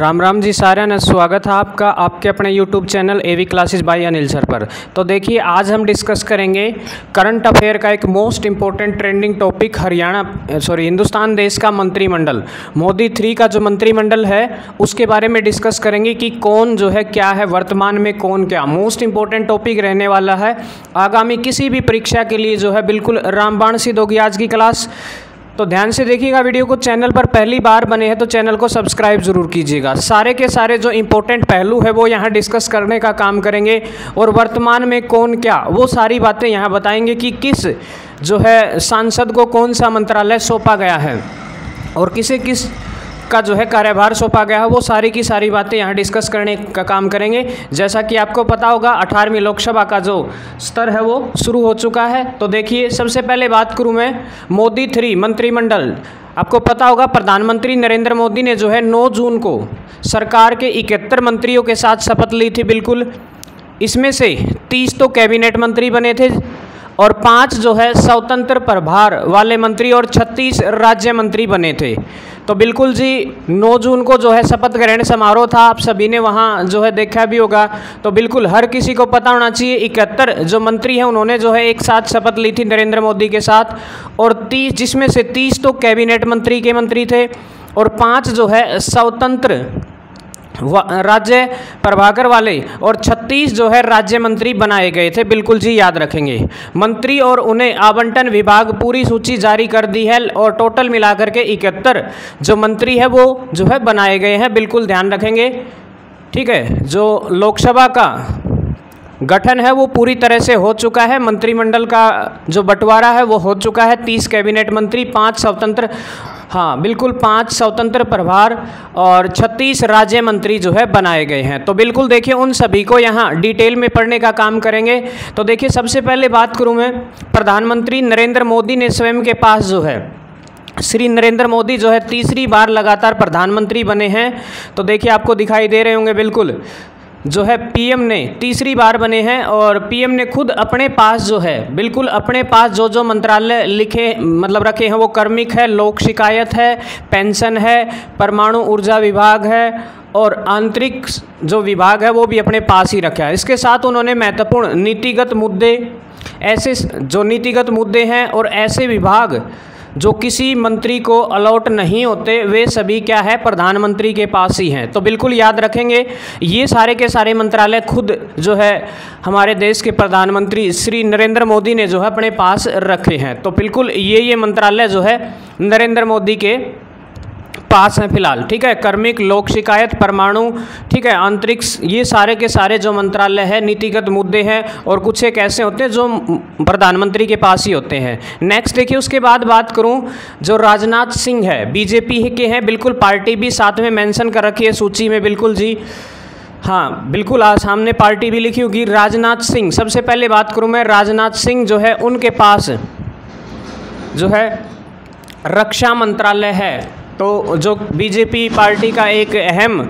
राम राम जी साਰਿਆਂ ने स्वागत है आपका आपके अपने YouTube channel AV classes by Anil sir पर। तो देखिए आज हम डिस्कस करेंगे करंट अफेयर का एक most important trending topic Hindustan देश का मंत्रिमंडल मोदी 3 का जो मंत्रिमंडल है उसके बारे में डिस्कस करेंगे कि कौन जो है क्या है वर्तमान में कौन क्या मोस्ट इम्पोर्टेंट टॉपिक रहने वाला है आगामी किसी भी परीक्षा के लिए जो है बिल्कुल रामबाण सिद्ध होगी आज की क्लास। तो ध्यान से देखिएगा वीडियो को। चैनल पर पहली बार बने हैं तो चैनल को सब्सक्राइब जरूर कीजिएगा। सारे के सारे जो इंपॉर्टेंट पहलू है वो यहाँ डिस्कस करने का काम करेंगे और वर्तमान में कौन क्या वो सारी बातें यहाँ बताएंगे कि किस जो है सांसद को कौन सा मंत्रालय सौंपा गया है और किसे किस का जो है कार्यभार सौंपा गया है वो सारी की सारी बातें यहाँ डिस्कस करने का काम करेंगे। जैसा कि आपको पता होगा 18वीं लोकसभा का जो स्तर है वो शुरू हो चुका है। तो देखिए सबसे पहले बात करूँ मैं मोदी 3 मंत्रिमंडल। आपको पता होगा प्रधानमंत्री नरेंद्र मोदी ने जो है 9 जून को सरकार के 71 मंत्रियों के साथ शपथ ली थी। बिल्कुल इसमें से 30 तो कैबिनेट मंत्री बने थे और 5 जो है स्वतंत्र प्रभार वाले मंत्री और 36 राज्य मंत्री बने थे। तो बिल्कुल जी 9 जून को जो है शपथ ग्रहण समारोह था, आप सभी ने वहाँ जो है देखा भी होगा। तो बिल्कुल हर किसी को पता होना चाहिए 71 जो मंत्री हैं उन्होंने जो है एक साथ शपथ ली थी नरेंद्र मोदी के साथ और 30 जिसमें से 30 तो कैबिनेट मंत्री के मंत्री थे और 5 जो है स्वतंत्र राज्य प्रभाकर वाले और 36 जो है राज्य मंत्री बनाए गए थे। बिल्कुल जी याद रखेंगे मंत्री और उन्हें आवंटन विभाग पूरी सूची जारी कर दी है और टोटल मिलाकर के 71 जो मंत्री है वो जो है बनाए गए हैं। बिल्कुल ध्यान रखेंगे, ठीक है। जो लोकसभा का गठन है वो पूरी तरह से हो चुका है। मंत्रिमंडल का जो बंटवारा है वो हो चुका है। 30 कैबिनेट मंत्री, 5 स्वतंत्र, हाँ बिल्कुल 5 स्वतंत्र प्रभार और 36 राज्य मंत्री जो है बनाए गए हैं। तो बिल्कुल देखिए उन सभी को यहाँ डिटेल में पढ़ने का काम करेंगे। तो देखिए सबसे पहले बात करूँ मैं प्रधानमंत्री नरेंद्र मोदी ने स्वयं के पास जो है श्री नरेंद्र मोदी जो है तीसरी बार लगातार प्रधानमंत्री बने हैं। तो देखिए आपको दिखाई दे रहे होंगे बिल्कुल जो है पीएम ने तीसरी बार बने हैं और पीएम ने खुद अपने पास जो है बिल्कुल अपने पास जो मंत्रालय रखे हैं वो कार्मिक है, लोक शिकायत है, पेंशन है, परमाणु ऊर्जा विभाग है और आंतरिक जो विभाग है वो भी अपने पास ही रखा है। इसके साथ उन्होंने महत्वपूर्ण नीतिगत मुद्दे ऐसे जो नीतिगत मुद्दे हैं और ऐसे विभाग जो किसी मंत्री को अलॉट नहीं होते वे सभी क्या है प्रधानमंत्री के पास ही हैं। तो बिल्कुल याद रखेंगे ये सारे के सारे मंत्रालय खुद जो है हमारे देश के प्रधानमंत्री श्री नरेंद्र मोदी ने जो है अपने पास रखे हैं। तो बिल्कुल ये मंत्रालय जो है नरेंद्र मोदी के पास हैं फिलहाल, ठीक है। कार्मिक, लोक शिकायत, परमाणु, ठीक है, अंतरिक्ष, ये सारे के सारे जो मंत्रालय है नीतिगत मुद्दे हैं और कुछ एक ऐसे होते हैं जो प्रधानमंत्री के पास ही होते हैं। नेक्स्ट देखिए उसके बाद बात करूं जो राजनाथ सिंह है बीजेपी के हैं। बिल्कुल पार्टी भी साथ में मेंशन कर रखी है सूची में। बिल्कुल जी हाँ बिल्कुल सामने पार्टी भी लिखी होगी। राजनाथ सिंह सबसे पहले बात करूँ मैं राजनाथ सिंह जो है उनके पास जो है रक्षा मंत्रालय है। तो जो बीजेपी पार्टी का एक अहम,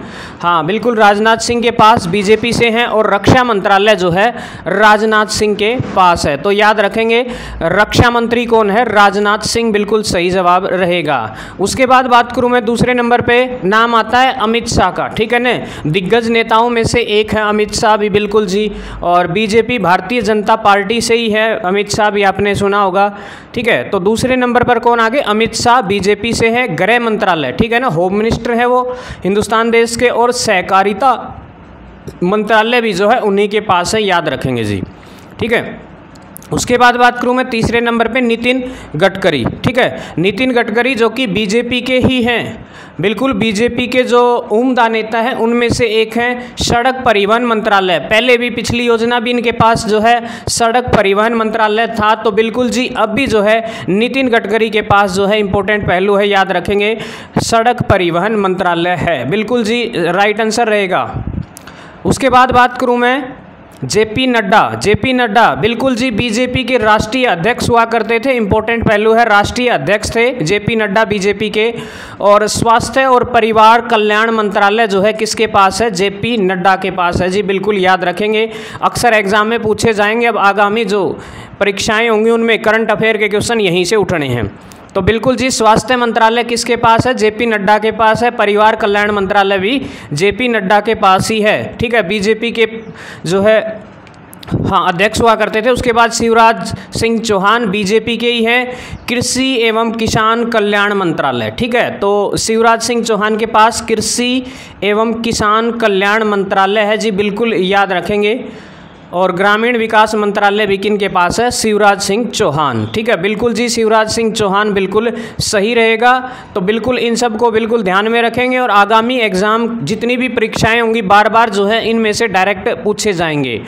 हाँ बिल्कुल राजनाथ सिंह के पास बीजेपी से हैं और रक्षा मंत्रालय जो है राजनाथ सिंह के पास है। तो याद रखेंगे रक्षा मंत्री कौन है, राजनाथ सिंह, बिल्कुल सही जवाब रहेगा। उसके बाद बात करूं मैं दूसरे नंबर पे नाम आता है अमित शाह का, ठीक है ना। दिग्गज नेताओं में से एक है अमित शाह भी, बिल्कुल जी, और बीजेपी भारतीय जनता पार्टी से ही है। अमित शाह भी आपने सुना होगा, ठीक है। तो दूसरे नंबर पर कौन आगे, अमित शाह बीजेपी से है। गृह मंत्रालय, ठीक है ना, होम मिनिस्टर है वो हिंदुस्तान देश के और सहकारिता मंत्रालय भी जो है उन्हीं के पास है, याद रखेंगे जी, ठीक है। उसके बाद बात करूं मैं तीसरे नंबर पे नितिन गडकरी, ठीक है। नितिन गडकरी जो कि बीजेपी के ही हैं, बिल्कुल बीजेपी के जो उम्दा नेता हैं उनमें से एक हैं। सड़क परिवहन मंत्रालय, पहले भी पिछली योजना भी इनके पास जो है सड़क परिवहन मंत्रालय था। तो बिल्कुल जी अब भी जो है नितिन गडकरी के पास जो है इंपॉर्टेंट पहलू है, याद रखेंगे सड़क परिवहन मंत्रालय है। बिल्कुल जी राइट आंसर रहेगा। उसके बाद बात करूँ मैं जेपी नड्डा, बिल्कुल जी बीजेपी के राष्ट्रीय अध्यक्ष हुआ करते थे। इंपॉर्टेंट पहलू है राष्ट्रीय अध्यक्ष थे जेपी नड्डा बीजेपी के। और स्वास्थ्य और परिवार कल्याण मंत्रालय जो है किसके पास है, जेपी नड्डा के पास है जी, बिल्कुल याद रखेंगे। अक्सर एग्जाम में पूछे जाएंगे। अब आगामी जो परीक्षाएं होंगी उनमें करंट अफेयर के क्वेश्चन यहीं से उठने हैं। तो बिल्कुल जी, स्वास्थ्य मंत्रालय किसके पास है? जेपी नड्डा के पास है। परिवार कल्याण मंत्रालय भी जेपी नड्डा के पास ही है, ठीक है। बीजेपी के जो है हाँ अध्यक्ष हुआ करते थे। उसके बाद शिवराज सिंह चौहान बीजेपी के ही हैं। कृषि एवं किसान कल्याण मंत्रालय, ठीक है। तो शिवराज सिंह चौहान के पास कृषि एवं किसान कल्याण मंत्रालय है जी, बिल्कुल याद रखेंगे। और ग्रामीण विकास मंत्रालय भी किन के पास है? शिवराज सिंह चौहान, ठीक है। बिल्कुल जी, शिवराज सिंह चौहान बिल्कुल सही रहेगा। तो बिल्कुल इन सब को बिल्कुल ध्यान में रखेंगे और आगामी एग्ज़ाम जितनी भी परीक्षाएं होंगी बार बार जो है इनमें से डायरेक्ट पूछे जाएंगे।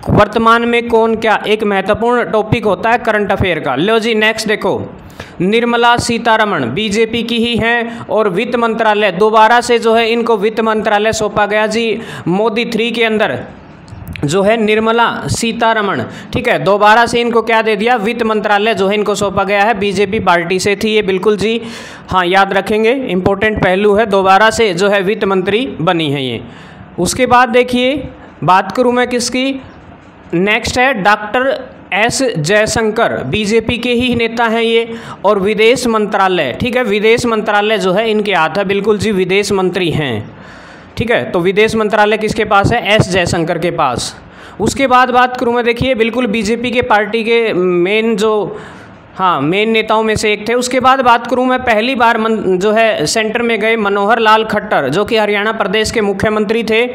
वर्तमान में कौन क्या एक महत्वपूर्ण टॉपिक होता है करंट अफेयर का। लो जी नेक्स्ट देखो, निर्मला सीतारमण बीजेपी की ही हैं और वित्त मंत्रालय दोबारा से जो है इनको वित्त मंत्रालय सौंपा गया जी मोदी 3 के अंदर जो है निर्मला सीतारमण, ठीक है। दोबारा से इनको क्या दे दिया? वित्त मंत्रालय जो है इनको सौंपा गया है। बीजेपी पार्टी से थी ये, बिल्कुल जी हाँ याद रखेंगे, इंपॉर्टेंट पहलू है। दोबारा से जो है वित्त मंत्री बनी है ये। उसके बाद देखिए बात करूँ मैं किसकी, नेक्स्ट है डॉक्टर एस जयशंकर, बीजेपी के ही नेता हैं ये। और विदेश मंत्रालय, ठीक है, विदेश मंत्रालय जो है इनके हाथ है, बिल्कुल जी विदेश मंत्री हैं, ठीक है। तो विदेश मंत्रालय किसके पास है? एस जयशंकर के पास। उसके बाद बात करूँ मैं, देखिए बिल्कुल बीजेपी के पार्टी के मेन जो मेन नेताओं में से एक थे। उसके बाद बात करूं मैं, पहली बार जो है सेंटर में गए मनोहर लाल खट्टर, जो कि हरियाणा प्रदेश के मुख्यमंत्री थे।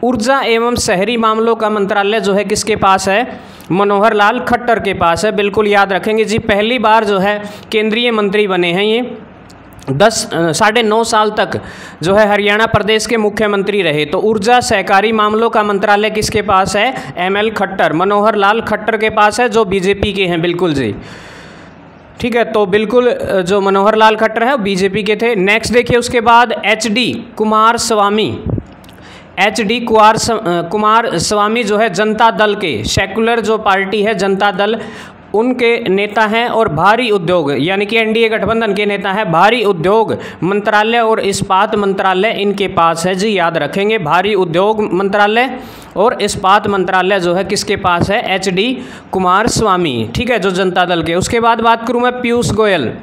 ऊर्जा एवं शहरी मामलों का मंत्रालय जो है किसके पास है? मनोहर लाल खट्टर के पास है, बिल्कुल याद रखेंगे जी। पहली बार जो है केंद्रीय मंत्री बने हैं ये। 9.5 साल तक जो है हरियाणा प्रदेश के मुख्यमंत्री रहे। तो ऊर्जा सहकारी मामलों का मंत्रालय किसके पास है? ML खट्टर, मनोहर लाल खट्टर के पास है, जो बीजेपी के हैं, बिल्कुल जी, ठीक है। तो बिल्कुल जो मनोहर लाल खट्टर है बीजेपी के थे। नेक्स्ट देखिए उसके बाद HD कुमारस्वामी, HD कुमारस्वामी जो है जनता दल के, सेकुलर जो पार्टी है जनता दल, उनके नेता हैं। और भारी उद्योग यानी कि NDA गठबंधन के नेता हैं। भारी उद्योग मंत्रालय और इस्पात मंत्रालय इनके पास है जी, याद रखेंगे। भारी उद्योग मंत्रालय और इस्पात मंत्रालय जो है किसके पास है? HD कुमारस्वामी, ठीक है, जो जनता दल के। उसके बाद बात करूँ मैं पीयूष गोयल,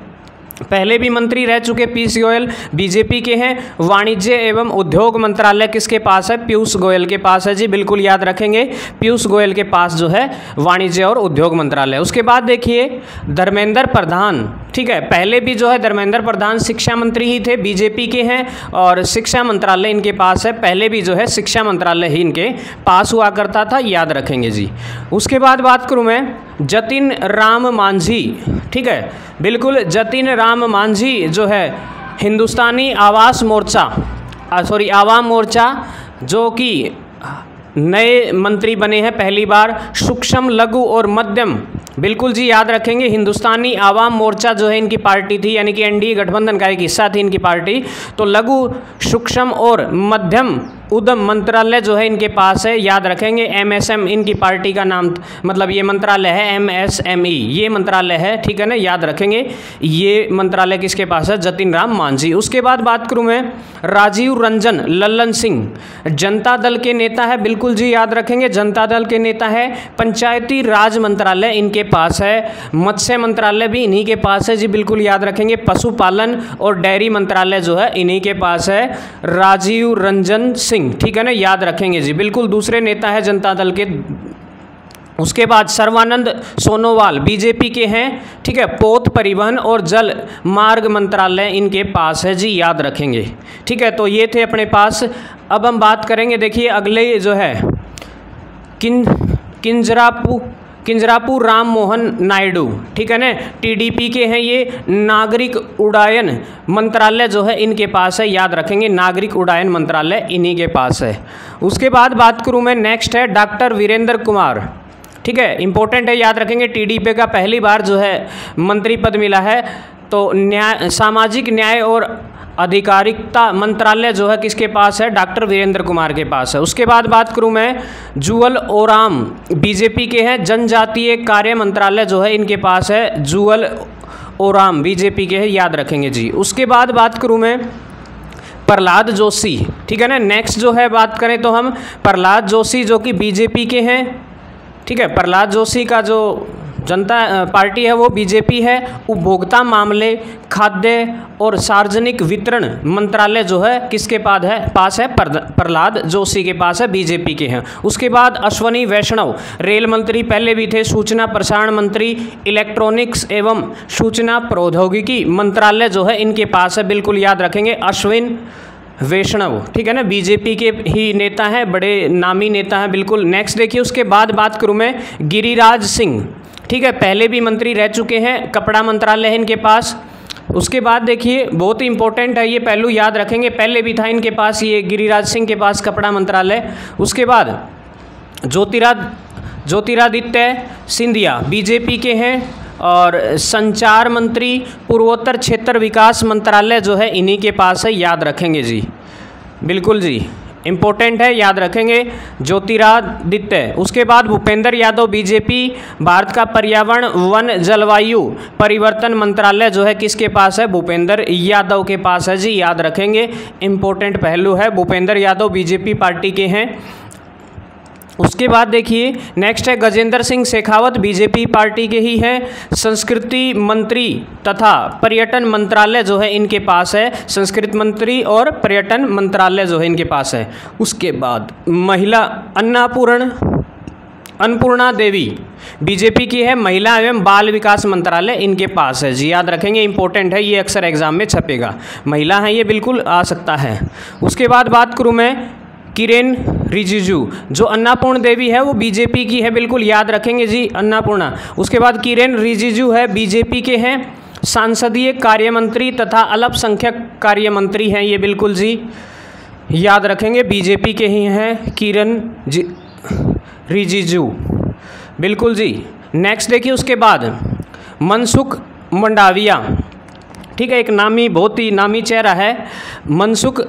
पहले भी मंत्री रह चुके पीयूष गोयल, बीजेपी के हैं। वाणिज्य एवं उद्योग मंत्रालय किसके पास है? पीयूष गोयल के पास है जी, बिल्कुल याद रखेंगे। पीयूष गोयल के पास जो है वाणिज्य और उद्योग मंत्रालय। उसके बाद देखिए धर्मेंद्र प्रधान, ठीक है, पहले भी जो है धर्मेंद्र प्रधान शिक्षा मंत्री ही थे, बीजेपी के हैं। और शिक्षा मंत्रालय इनके पास है, पहले भी जो है शिक्षा मंत्रालय ही इनके पास हुआ करता था, याद रखेंगे जी। उसके बाद बात करूँ मैं जतिन राम मांझी, ठीक है, बिल्कुल जतिन राम मांझी जो है हिंदुस्तानी आवाम मोर्चा जो कि नए मंत्री बने हैं पहली बार। सूक्ष्म लघु और मध्यम, बिल्कुल जी याद रखेंगे, हिंदुस्तानी आवाम मोर्चा जो है इनकी पार्टी थी, यानी कि NDA गठबंधन का एक हिस्सा थी इनकी पार्टी। तो लघु सूक्ष्म और मध्यम उद्यम मंत्रालय जो है इनके पास है, याद रखेंगे। MSM इनकी पार्टी का नाम, मतलब ये मंत्रालय है MSME, ये मंत्रालय है, ठीक है ना, याद रखेंगे। ये मंत्रालय किसके पास है? जतिन राम मांझी। उसके बाद बात करूं मैं राजीव रंजन लल्लन सिंह, जनता दल के नेता है, बिल्कुल जी याद रखेंगे, जनता दल के नेता है। पंचायती राज मंत्रालय इनके पास है। मत्स्य मंत्रालय भी इन्हीं के पास है जी, बिल्कुल याद रखेंगे। पशुपालन और डेयरी मंत्रालय जो है इन्हीं के पास है, राजीव रंजन सिंह, ठीक है ना, याद रखेंगे जी, बिल्कुल दूसरे नेता है जनता दल के। उसके बाद सर्वानंद सोनोवाल बीजेपी के हैं, ठीक है। पोत परिवहन और जल मार्ग मंत्रालय इनके पास है जी, याद रखेंगे, ठीक है। तो ये थे अपने पास। अब हम बात करेंगे, देखिए अगले जो है किंजरापू राम मोहन नायडू, ठीक है ना, TDP के हैं ये। नागरिक उड्डयन मंत्रालय जो है इनके पास है, याद रखेंगे, नागरिक उड्डयन मंत्रालय इन्हीं के पास है। उसके बाद बात करूं मैं, नेक्स्ट है डॉक्टर वीरेंद्र कुमार, ठीक है, इंपॉर्टेंट है, याद रखेंगे। TDP का पहली बार जो है मंत्री पद मिला है। तो सामाजिक न्याय और अधिकारिता मंत्रालय जो है किसके पास है? डॉक्टर वीरेंद्र कुमार के पास है। उसके बाद बात करूं मैं जुअल ओराम, बीजेपी के हैं। जनजातीय कार्य मंत्रालय जो है इनके पास है, जुअल ओराम बीजेपी के हैं, याद रखेंगे जी। उसके बाद बात करूं मैं प्रहलाद जोशी, ठीक है ना। नेक्स्ट जो है बात करें तो हम प्रहलाद जोशी जो कि बीजेपी के हैं, ठीक है। प्रहलाद जोशी का जो जनता पार्टी है वो बीजेपी है। उपभोक्ता मामले, खाद्य और सार्वजनिक वितरण मंत्रालय जो है किसके पास है प्रहलाद जोशी के पास है, बीजेपी के हैं। उसके बाद अश्वनी वैष्णव रेल मंत्री पहले भी थे, सूचना प्रसारण मंत्री, इलेक्ट्रॉनिक्स एवं सूचना प्रौद्योगिकी मंत्रालय जो है इनके पास है, बिल्कुल याद रखेंगे अश्विन वैष्णव, ठीक है ना, बीजेपी के ही नेता हैं, बड़े नामी नेता हैं बिल्कुल। नेक्स्ट देखिए, उसके बाद बात करूं मैं गिरिराज सिंह, ठीक है, पहले भी मंत्री रह चुके हैं, कपड़ा मंत्रालय है इनके पास। उसके बाद देखिए बहुत ही इंपॉर्टेंट है, ये पहलू याद रखेंगे, पहले भी था इनके पास, ये गिरिराज सिंह के पास कपड़ा मंत्रालय। उसके बाद ज्योतिरादित्य सिंधिया बीजेपी के हैं और संचार मंत्री, पूर्वोत्तर क्षेत्र विकास मंत्रालय जो है इन्हीं के पास है, याद रखेंगे जी, बिल्कुल जी इम्पोर्टेंट है, याद रखेंगे ज्योतिरादित्य। उसके बाद भूपेंद्र यादव बीजेपी, भारत का पर्यावरण वन जलवायु परिवर्तन मंत्रालय जो है किसके पास है, भूपेंद्र यादव के पास है जी, याद रखेंगे, इम्पोर्टेंट पहलू है, भूपेंद्र यादव बीजेपी पार्टी के हैं। उसके बाद देखिए नेक्स्ट है गजेंद्र सिंह शेखावत बीजेपी पार्टी के ही हैं, संस्कृति मंत्री तथा पर्यटन मंत्रालय जो है इनके पास है, संस्कृति मंत्री और पर्यटन मंत्रालय जो है इनके पास है। उसके बाद महिला अन्नपूर्णा देवी बीजेपी की है, महिला एवं बाल विकास मंत्रालय इनके पास है जी, याद रखेंगे, इंपॉर्टेंट है, ये अक्सर एग्जाम में छपेगा, महिला है ये, बिल्कुल आ सकता है। उसके बाद बात करूँ मैं किरेन रिजिजू, जो अन्नपूर्ण देवी है वो बीजेपी की है, बिल्कुल याद रखेंगे जी अन्नपूर्णा। उसके बाद किरेन रिजिजू है बीजेपी के हैं, सांसदीय कार्य मंत्री तथा अल्पसंख्यक कार्य मंत्री हैं ये, बिल्कुल जी याद रखेंगे, बीजेपी के ही हैं किरेन रिजिजू, बिल्कुल जी। नेक्स्ट देखिए उसके बाद मनसुख मंडाविया, ठीक है, एक नामी, बहुत ही नामी चेहरा है मनसुख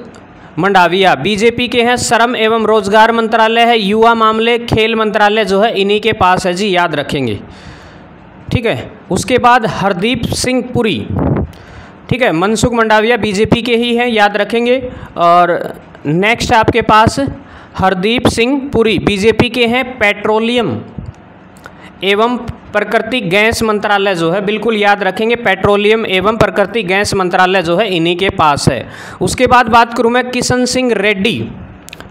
मंडाविया, बीजेपी के हैं, श्रम एवं रोजगार मंत्रालय है, युवा मामले खेल मंत्रालय जो है इन्हीं के पास है जी, याद रखेंगे, ठीक है। उसके बाद हरदीप सिंह पुरी, ठीक है, मनसुख मंडाविया बीजेपी के ही हैं, याद रखेंगे। और नेक्स्ट आपके पास हरदीप सिंह पुरी बीजेपी के हैं, पेट्रोलियम एवं प्राकृतिक गैस मंत्रालय जो है बिल्कुल याद रखेंगे, पेट्रोलियम एवं प्राकृतिक गैस मंत्रालय जो है इन्हीं के पास है। उसके बाद बात करूं मैं किशन सिंह रेड्डी,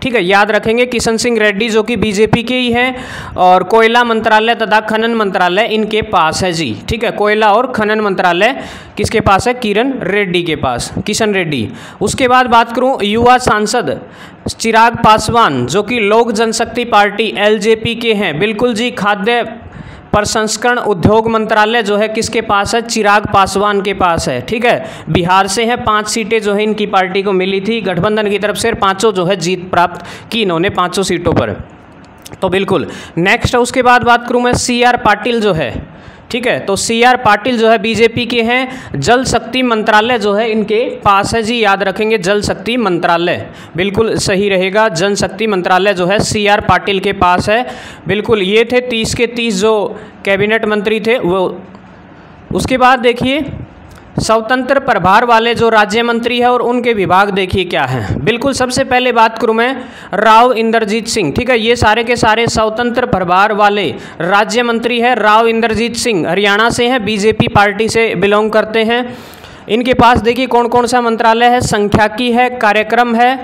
ठीक है, याद रखेंगे किशन सिंह रेड्डी जो कि बीजेपी के ही हैं, और कोयला मंत्रालय तथा खनन मंत्रालय इनके पास है जी, ठीक है, कोयला और खनन मंत्रालय किसके पास है, किशन रेड्डी। उसके बाद बात करूं युवा सांसद चिराग पासवान जो कि लोक जनशक्ति पार्टी एलजेपी के हैं, बिल्कुल जी, खाद्य प्रसंस्करण उद्योग मंत्रालय जो है किसके पास है, चिराग पासवान के पास है, ठीक है, बिहार से है, 5 सीटें जो है इनकी पार्टी को मिली थी गठबंधन की तरफ से, 5 जो है जीत प्राप्त की इन्होंने 5 सीटों पर, तो बिल्कुल। नेक्स्ट है उसके बाद बात करूं मैं CR पाटिल जो है, ठीक है, तो CR पाटिल जो है बीजेपी के हैं, जल शक्ति मंत्रालय जो है इनके पास है जी, याद रखेंगे जल शक्ति मंत्रालय, बिल्कुल सही रहेगा, जल शक्ति मंत्रालय जो है CR पाटिल के पास है, बिल्कुल। ये थे 30 के 30 जो कैबिनेट मंत्री थे वो। उसके बाद देखिए स्वतंत्र प्रभार वाले जो राज्य मंत्री है और उनके विभाग देखिए क्या हैं, बिल्कुल सबसे पहले बात करूं मैं राव इंद्रजीत सिंह, ठीक है, ये सारे के सारे स्वतंत्र प्रभार वाले राज्य मंत्री है। राव इंद्रजीत सिंह हरियाणा से हैं, बीजेपी पार्टी से बिलोंग करते हैं। इनके पास देखिए कौन कौन सा मंत्रालय है, संख्याकी है, कार्यक्रम है,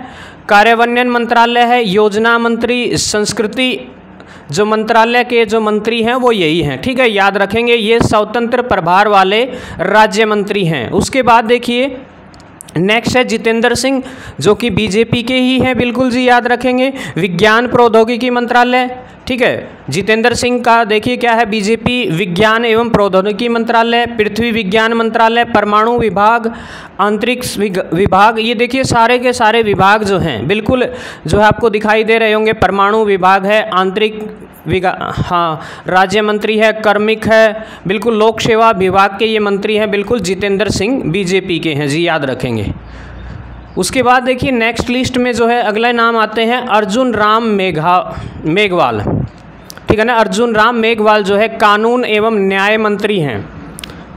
कार्यान्वयन मंत्रालय है, योजना मंत्री, संस्कृति जो मंत्रालय के जो मंत्री हैं वो यही हैं, ठीक है, याद रखेंगे, ये स्वतंत्र प्रभार वाले राज्य मंत्री हैं। उसके बाद देखिए नेक्स्ट है जितेंद्र सिंह जो कि बीजेपी के ही हैं, बिल्कुल जी याद रखेंगे, विज्ञान प्रौद्योगिकी मंत्रालय, ठीक है, जितेंद्र सिंह का देखिए क्या है, बीजेपी विज्ञान एवं प्रौद्योगिकी मंत्रालय, पृथ्वी विज्ञान मंत्रालय, परमाणु विभाग, अंतरिक्ष विभाग, ये देखिए सारे के सारे विभाग जो हैं बिल्कुल जो है आपको दिखाई दे रहे होंगे, परमाणु विभाग है, आंतरिक हाँ राज्य मंत्री है, कार्मिक है, बिल्कुल लोक सेवा विभाग के ये मंत्री हैं, बिल्कुल जितेंद्र सिंह बीजेपी के हैं जी, याद रखेंगे। उसके बाद देखिए नेक्स्ट लिस्ट में जो है अगले नाम आते हैं अर्जुन राम मेघवाल, ठीक है ना, अर्जुन राम मेघवाल जो है कानून एवं न्याय मंत्री हैं,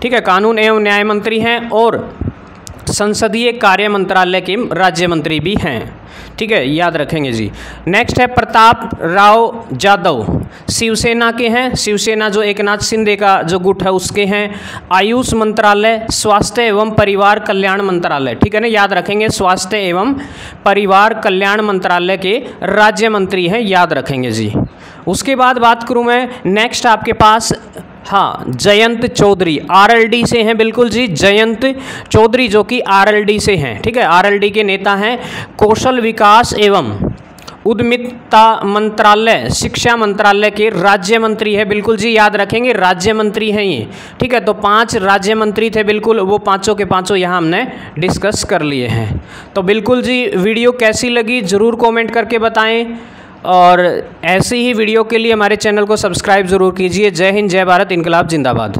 ठीक है, कानून एवं न्याय मंत्री हैं। और संसदीय कार्य मंत्रालय के राज्य मंत्री भी हैं। ठीक है, याद रखेंगे जी। नेक्स्ट है प्रताप राव जाधव, शिवसेना के हैं। शिवसेना जो एकनाथ शिंदे का जो गुट है उसके हैं। आयुष मंत्रालय, स्वास्थ्य एवं परिवार कल्याण मंत्रालय, ठीक है ना, याद रखेंगे, स्वास्थ्य एवं परिवार कल्याण मंत्रालय के राज्य मंत्री हैं, याद रखेंगे जी। उसके बाद बात करूं मैं, नेक्स्ट आपके पास हाँ जयंत चौधरी, आरएलडी से हैं, बिल्कुल जी, जयंत चौधरी जो कि आरएलडी से हैं। ठीक है, आरएलडी के नेता हैं। कौशल विकास एवं उद्यमिता मंत्रालय, शिक्षा मंत्रालय के राज्य मंत्री है, बिल्कुल जी, याद रखेंगे, राज्य मंत्री हैं ये। ठीक है, तो 5 राज्य मंत्री थे, बिल्कुल, वो पांचों के पांचों यहाँ हमने डिस्कस कर लिए हैं। तो बिल्कुल जी, वीडियो कैसी लगी ज़रूर कमेंट करके बताएं, और ऐसी ही वीडियो के लिए हमारे चैनल को सब्सक्राइब ज़रूर कीजिए। जय हिंद, जय भारत, इनकलाब जिंदाबाद।